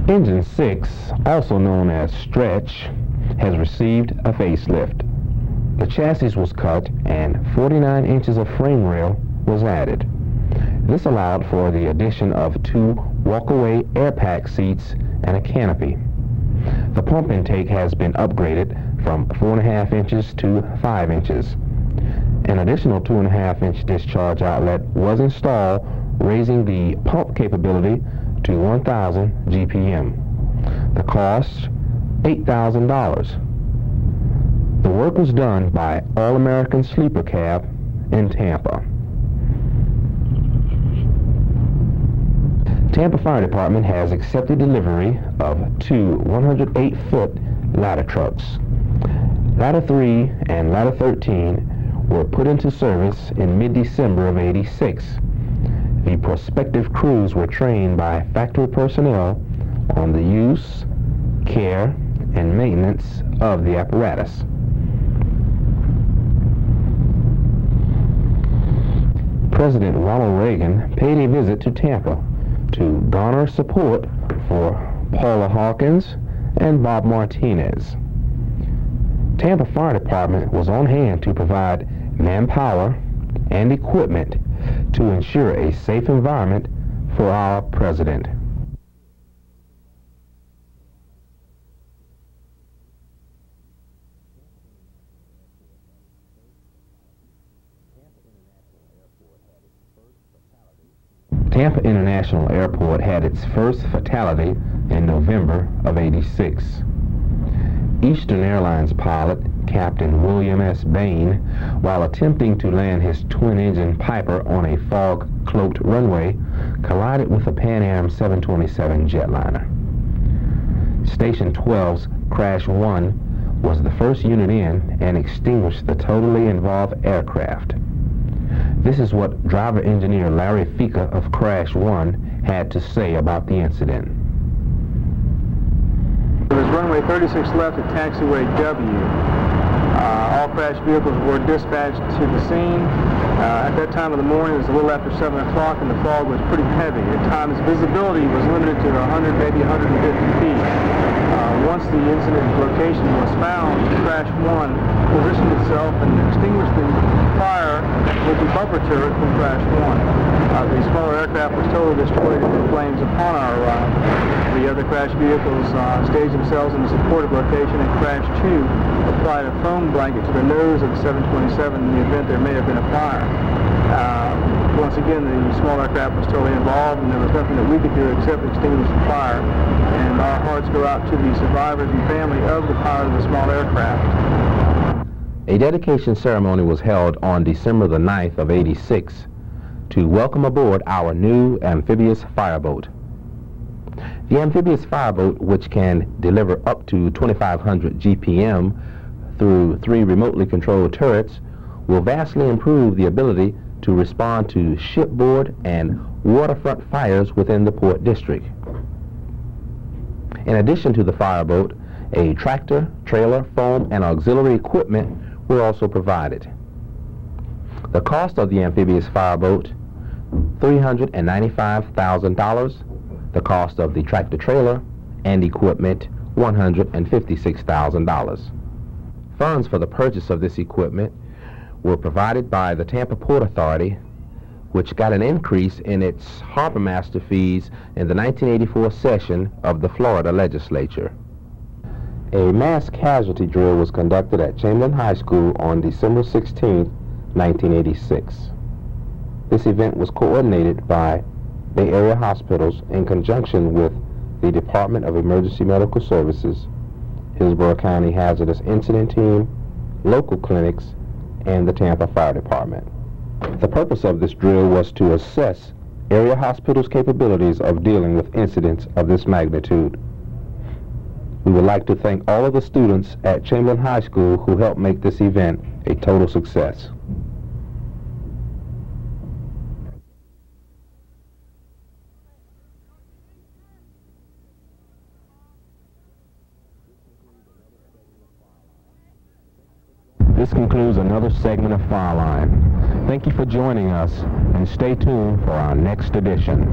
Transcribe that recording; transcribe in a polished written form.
Engine 6, also known as Stretch, has received a facelift. The chassis was cut and 49 inches of frame rail was added. This allowed for the addition of 2 walk-away air pack seats and a canopy. The pump intake has been upgraded from 4.5 inches to 5 inches. An additional 2.5-inch discharge outlet was installed, raising the pump capability to 1,000 GPM. The cost, $8,000. The work was done by All-American Sleeper Cab in Tampa. Tampa Fire Department has accepted delivery of 2 108-foot ladder trucks. Ladder 3 and Ladder 13 were put into service in mid-December of '86. The prospective crews were trained by factory personnel on the use, care, and maintenance of the apparatus. President Ronald Reagan paid a visit to Tampa to garner support for Paula Hawkins and Bob Martinez. Tampa Fire Department was on hand to provide manpower and equipment to ensure a safe environment for our president. Tampa International Airport had its first fatality in November of '86. Eastern Airlines pilot, Captain William S. Bain, while attempting to land his twin-engine Piper on a fog-cloaked runway, collided with a Pan Am 727 jetliner. Station 12's Crash 1 was the first unit in and extinguished the totally involved aircraft. This is what driver engineer Larry Fika of Crash 1 had to say about the incident. It was runway 36 left at taxiway W. All crash vehicles were dispatched to the scene. At that time of the morning, it was a little after 7 o'clock, and the fog was pretty heavy. At times, visibility was limited to 100, maybe 150 feet. Once the incident location was found, Crash 1 positioned itself and extinguished the fire with the bumper turret from Crash 1. The smaller aircraft was totally destroyed in the flames upon our arrival. The other crash vehicles staged themselves in a supported location, and Crash 2 applied a foam blanket to the nose of the 727 in the event there may have been a fire. Once again, the small aircraft was totally involved, and there was nothing that we could do except extinguish the fire. And our hearts go out to the survivors and family of the pilot of the small aircraft. A dedication ceremony was held on December the 9th of '86 to welcome aboard our new amphibious fireboat. The amphibious fireboat, which can deliver up to 2,500 GPM through 3 remotely controlled turrets, will vastly improve the ability to respond to shipboard and waterfront fires within the Port District. In addition to the fireboat, a tractor, trailer, foam, and auxiliary equipment were also provided. The cost of the amphibious fireboat, $395,000. The cost of the tractor trailer and equipment, $156,000. Funds for the purchase of this equipment were provided by the Tampa Port Authority, which got an increase in its harbor master fees in the 1984 session of the Florida legislature. A mass casualty drill was conducted at Chamberlain High School on December 16, 1986. This event was coordinated by Bay Area hospitals in conjunction with the Department of Emergency Medical Services, Hillsborough County Hazardous Incident Team, local clinics, and the Tampa Fire Department. The purpose of this drill was to assess area hospitals' capabilities of dealing with incidents of this magnitude. We would like to thank all of the students at Chamberlain High School who helped make this event a total success. This concludes another segment of FireLine. Thank you for joining us, and stay tuned for our next edition.